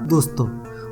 दोस्तों,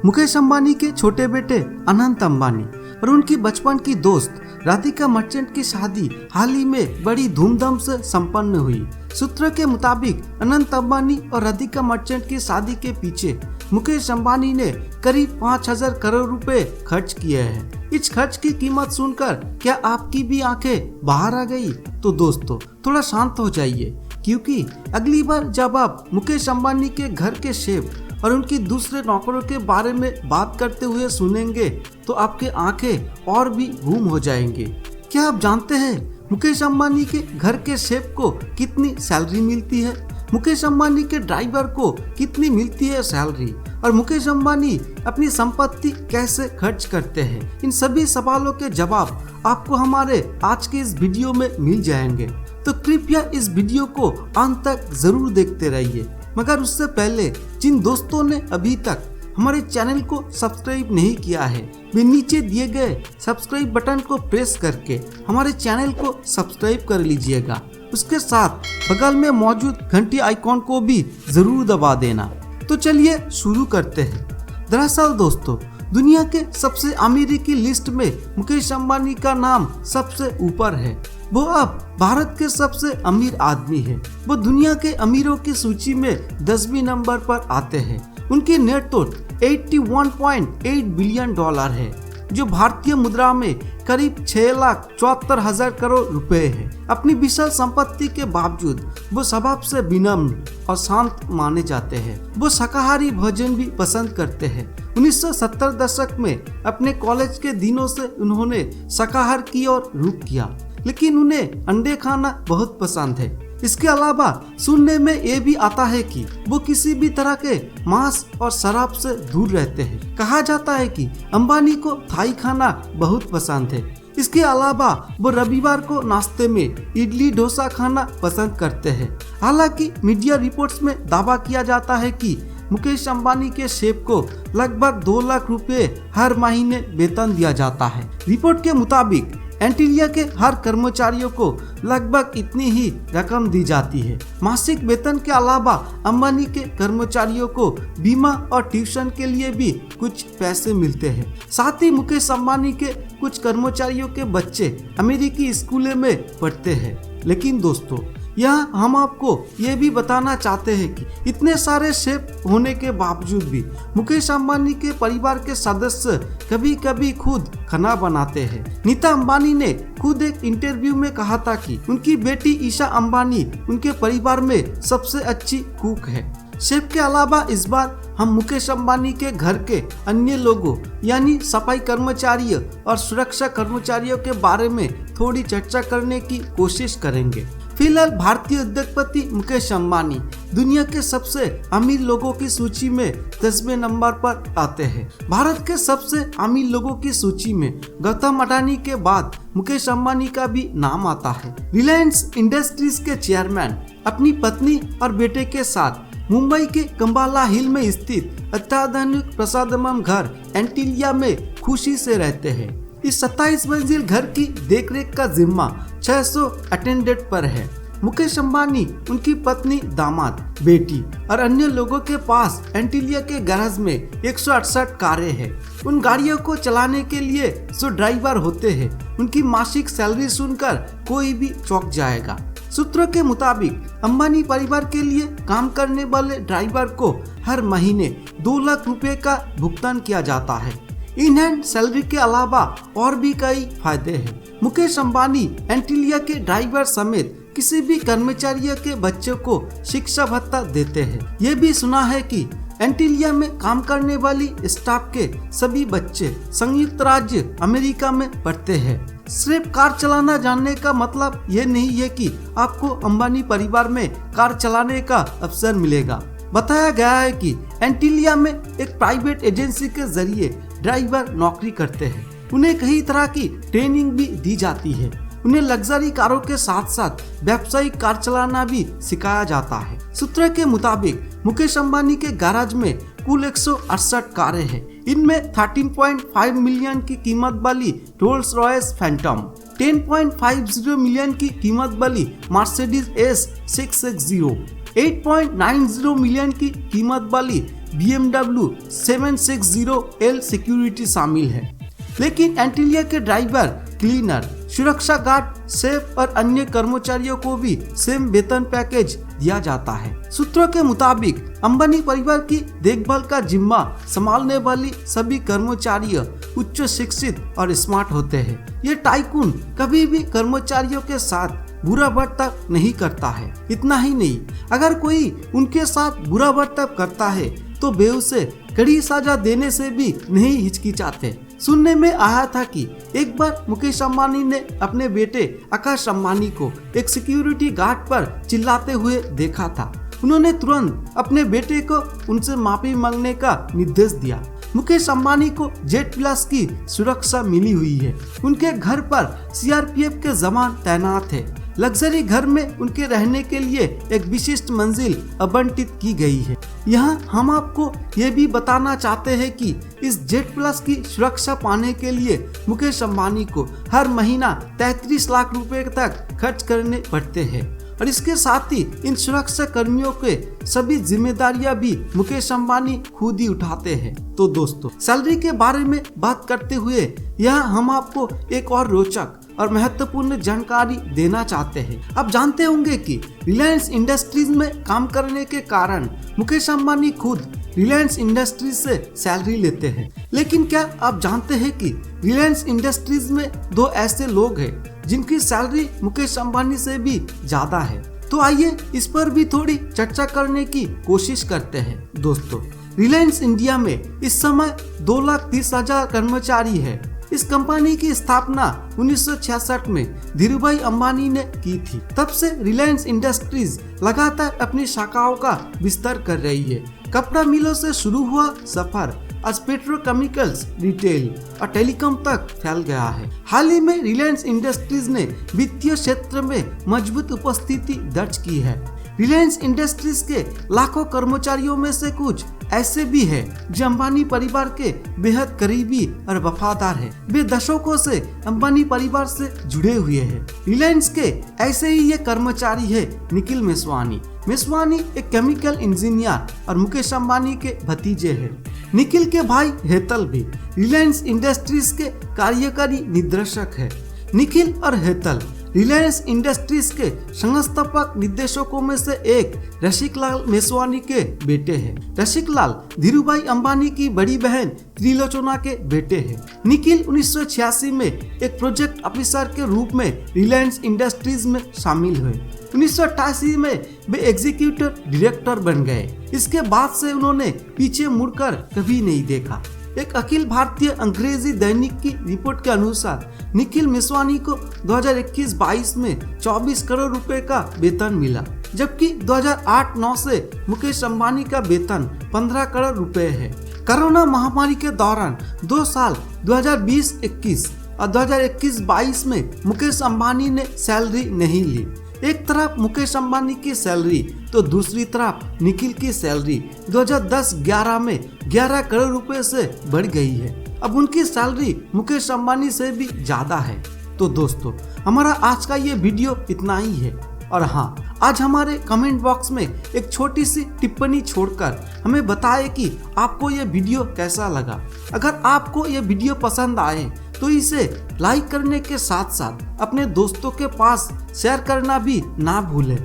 मुकेश अंबानी के छोटे बेटे अनंत अंबानी और उनकी बचपन की दोस्त राधिका मर्चेंट की शादी हाल ही में बड़ी धूमधाम से संपन्न हुई। सूत्रों के मुताबिक अनंत अंबानी और राधिका मर्चेंट की शादी के पीछे मुकेश अंबानी ने करीब 5,000 करोड़ रुपए खर्च किए हैं। इस खर्च की कीमत सुनकर क्या आपकी भी आंखें बाहर आ गई? तो दोस्तों, थोड़ा शांत हो जाइए, क्योंकि अगली बार जब आप मुकेश अंबानी के घर के शेफ और उनकी दूसरे नौकरों के बारे में बात करते हुए सुनेंगे तो आपके आंखें और भी घूम हो जाएंगे। क्या आप जानते हैं मुकेश अंबानी के घर के शेफ को कितनी सैलरी मिलती है? मुकेश अंबानी के ड्राइवर को कितनी मिलती है सैलरी? और मुकेश अंबानी अपनी संपत्ति कैसे खर्च करते हैं? इन सभी सवालों के जवाब आपको हमारे आज के इस वीडियो में मिल जाएंगे, तो कृपया इस वीडियो को अंत तक जरूर देखते रहिए। मगर उससे पहले जिन दोस्तों ने अभी तक हमारे चैनल को सब्सक्राइब नहीं किया है, वे नीचे दिए गए सब्सक्राइब बटन को प्रेस करके हमारे चैनल को सब्सक्राइब कर लीजिएगा। उसके साथ बगल में मौजूद घंटी आइकॉन को भी जरूर दबा देना। तो चलिए शुरू करते हैं। दरअसल दोस्तों, दुनिया के सबसे अमीरी की लिस्ट में मुकेश अंबानी का नाम सबसे ऊपर है। वो अब भारत के सबसे अमीर आदमी है। वो दुनिया के अमीरों की सूची में 10वें नंबर पर आते हैं। उनकी नेट वर्थ 81.8 बिलियन डॉलर है, जो भारतीय मुद्रा में करीब 6,74,000 करोड़ रुपए है। अपनी विशाल संपत्ति के बावजूद वो स्वभाव से विनम्र और शांत माने जाते हैं। वो शाकाहारी भोजन भी पसंद करते हैं। 1970 दशक में अपने कॉलेज के दिनों से उन्होंने शाकाहार की ओर रुख किया, लेकिन उन्हें अंडे खाना बहुत पसंद है। इसके अलावा सुनने में ये भी आता है कि वो किसी भी तरह के मांस और शराब से दूर रहते हैं। कहा जाता है कि अंबानी को थाई खाना बहुत पसंद है। इसके अलावा वो रविवार को नाश्ते में इडली डोसा खाना पसंद करते हैं। हालांकि मीडिया रिपोर्ट्स में दावा किया जाता है कि मुकेश अंबानी के शेफ को लगभग 2 लाख रुपए हर महीने वेतन दिया जाता है। रिपोर्ट के मुताबिक एंटीलिया के हर कर्मचारियों को लगभग इतनी ही रकम दी जाती है। मासिक वेतन के अलावा अंबानी के कर्मचारियों को बीमा और ट्यूशन के लिए भी कुछ पैसे मिलते हैं। साथ ही मुकेश अंबानी के कुछ कर्मचारियों के बच्चे अमेरिकी स्कूलों में पढ़ते हैं। लेकिन दोस्तों, यहाँ हम आपको ये भी बताना चाहते हैं कि इतने सारे शेफ होने के बावजूद भी मुकेश अंबानी के परिवार के सदस्य कभी कभी खुद खाना बनाते हैं। नीता अंबानी ने खुद एक इंटरव्यू में कहा था कि उनकी बेटी ईशा अंबानी उनके परिवार में सबसे अच्छी कुक है। शेफ के अलावा इस बार हम मुकेश अंबानी के घर के अन्य लोगों यानी सफाई कर्मचारियों और सुरक्षा कर्मचारियों के बारे में थोड़ी चर्चा करने की कोशिश करेंगे। फिलहाल भारतीय उद्योगपति मुकेश अंबानी दुनिया के सबसे अमीर लोगों की सूची में 10वें नंबर पर आते हैं। भारत के सबसे अमीर लोगों की सूची में गौतम अडानी के बाद मुकेश अंबानी का भी नाम आता है। रिलायंस इंडस्ट्रीज के चेयरमैन अपनी पत्नी और बेटे के साथ मुंबई के कंबाला हिल में स्थित अत्याधुनिक प्रसादमम घर एंटीलिया में खुशी से रहते हैं। इस 27 मंजिल घर की देखरेख का जिम्मा 600 अटेंडेंट पर है। मुकेश अंबानी, उनकी पत्नी, दामाद, बेटी और अन्य लोगों के पास एंटीलिया के गैराज में 168 कारें हैं। उन गाड़ियों को चलाने के लिए 100 ड्राइवर होते हैं। उनकी मासिक सैलरी सुनकर कोई भी चौंक जाएगा। सूत्रों के मुताबिक अंबानी परिवार के लिए काम करने वाले ड्राइवर को हर महीने 2 लाख रुपए का भुगतान किया जाता है। इन हैंड सैलरी के अलावा और भी कई फायदे हैं। मुकेश अंबानी एंटीलिया के ड्राइवर समेत किसी भी कर्मचारियों के बच्चों को शिक्षा भत्ता देते हैं। ये भी सुना है कि एंटीलिया में काम करने वाली स्टाफ के सभी बच्चे संयुक्त राज्य अमेरिका में पढ़ते हैं। सिर्फ कार चलाना जानने का मतलब ये नहीं है कि आपको अंबानी परिवार में कार चलाने का अवसर मिलेगा। बताया गया है कि एंटीलिया में एक प्राइवेट एजेंसी के जरिए ड्राइवर नौकरी करते हैं। उन्हें कई तरह की ट्रेनिंग भी दी जाती है। उन्हें लग्जरी कारों के साथ साथ व्यावसायिक कार चलाना भी सिखाया जाता है। सूत्रों के मुताबिक मुकेश अंबानी के गैराज में कुल 168 कारें हैं। इनमें 13.5 मिलियन की कीमत वाली रोल्स रॉयस फैंटम, 10.50 मिलियन की कीमत वाली मर्सिडीज S660, 8.90 मिलियन की कीमत वाली BMW 760L सिक्योरिटी शामिल है। लेकिन एंटीलिया के ड्राइवर, क्लीनर, सुरक्षा गार्ड, शेफ और अन्य कर्मचारियों को भी सेम वेतन पैकेज दिया जाता है। सूत्रों के मुताबिक अंबानी परिवार की देखभाल का जिम्मा संभालने वाली सभी कर्मचारी उच्च शिक्षित और स्मार्ट होते हैं। ये टाइकून कभी भी कर्मचारियों के साथ बुरा बर्ताव नहीं करता है। इतना ही नहीं, अगर कोई उनके साथ बुरा बर्ताव करता है तो वे उसे कड़ी सजा देने से भी नहीं हिचकिचाते। सुनने में आया था कि एक बार मुकेश अंबानी ने अपने बेटे आकाश अंबानी को एक सिक्योरिटी गार्ड पर चिल्लाते हुए देखा था। उन्होंने तुरंत अपने बेटे को उनसे माफी मांगने का निर्देश दिया। मुकेश अंबानी को जेट प्लस की सुरक्षा मिली हुई है। उनके घर पर CRPF के जवान तैनात है। लग्जरी घर में उनके रहने के लिए एक विशिष्ट मंजिल आवंटित की गई है। यहाँ हम आपको ये भी बताना चाहते हैं कि इस जेट प्लस की सुरक्षा पाने के लिए मुकेश अंबानी को हर महीना 33 लाख रुपए तक खर्च करने पड़ते हैं और इसके साथ ही इन सुरक्षा कर्मियों के सभी जिम्मेदारियां भी मुकेश अंबानी खुद ही उठाते हैं। तो दोस्तों, सैलरी के बारे में बात करते हुए यहाँ हम आपको एक और रोचक और महत्वपूर्ण जानकारी देना चाहते हैं। आप जानते होंगे कि रिलायंस इंडस्ट्रीज में काम करने के कारण मुकेश अंबानी खुद रिलायंस इंडस्ट्रीज से सैलरी लेते हैं। लेकिन क्या आप जानते हैं कि रिलायंस इंडस्ट्रीज में दो ऐसे लोग हैं जिनकी सैलरी मुकेश अंबानी से भी ज्यादा है? तो आइए इस पर भी थोड़ी चर्चा करने की कोशिश करते हैं। दोस्तों, रिलायंस इंडिया में इस समय 2,30,000 कर्मचारी है। इस कंपनी की स्थापना 1966 में धीरूभाई अंबानी ने की थी। तब से रिलायंस इंडस्ट्रीज लगातार अपनी शाखाओं का विस्तार कर रही है। कपड़ा मिलों से शुरू हुआ सफर आज पेट्रोकेमिकल्स, रिटेल और टेलीकॉम तक फैल गया है। हाल ही में रिलायंस इंडस्ट्रीज ने वित्तीय क्षेत्र में मजबूत उपस्थिति दर्ज की है। रिलायंस इंडस्ट्रीज के लाखों कर्मचारियों में से कुछ ऐसे भी हैं जो अंबानी परिवार के बेहद करीबी और वफादार हैं। वे दशकों से अंबानी परिवार से जुड़े हुए हैं। रिलायंस के ऐसे ही ये कर्मचारी है निखिल मेसवानी। मेसवानी एक केमिकल इंजीनियर और मुकेश अंबानी के भतीजे हैं। निखिल के भाई हेतल भी रिलायंस इंडस्ट्रीज के कार्यकारी निदेशक है। निखिल और हेतल रिलायंस इंडस्ट्रीज के संस्थापक निदेशकों में से एक रसिक लाल मेसवानी के बेटे हैं। रसिक लाल धीरूभाई अंबानी की बड़ी बहन त्रिलोचना के बेटे हैं। निखिल 1986 में एक प्रोजेक्ट ऑफिसर के रूप में रिलायंस इंडस्ट्रीज में शामिल हुए। 1988 में वे एग्जीक्यूटिव डायरेक्टर बन गए। इसके बाद से उन्होंने पीछे मुड़कर कभी नहीं देखा। एक अखिल भारतीय अंग्रेजी दैनिक की रिपोर्ट के अनुसार निखिल मेसवानी को 2021-22 में 24 करोड़ रुपए का वेतन मिला, जबकि 2008-9 से मुकेश अंबानी का वेतन 15 करोड़ रुपए है। कोरोना महामारी के दौरान 2 साल 2020-21 और 2021-22 में मुकेश अंबानी ने सैलरी नहीं ली। एक तरफ मुकेश अंबानी की सैलरी तो दूसरी तरफ निखिल की सैलरी 2010-11 में 11 करोड़ रुपए से बढ़ गई है। अब उनकी सैलरी मुकेश अंबानी से भी ज्यादा है। तो दोस्तों, हमारा आज का ये वीडियो इतना ही है। और हाँ, आज हमारे कमेंट बॉक्स में एक छोटी सी टिप्पणी छोड़कर हमें बताएं कि आपको ये वीडियो कैसा लगा। अगर आपको ये वीडियो पसंद आए तो इसे लाइक करने के साथ साथ अपने दोस्तों के पास शेयर करना भी ना भूलें।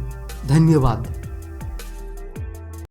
धन्यवाद।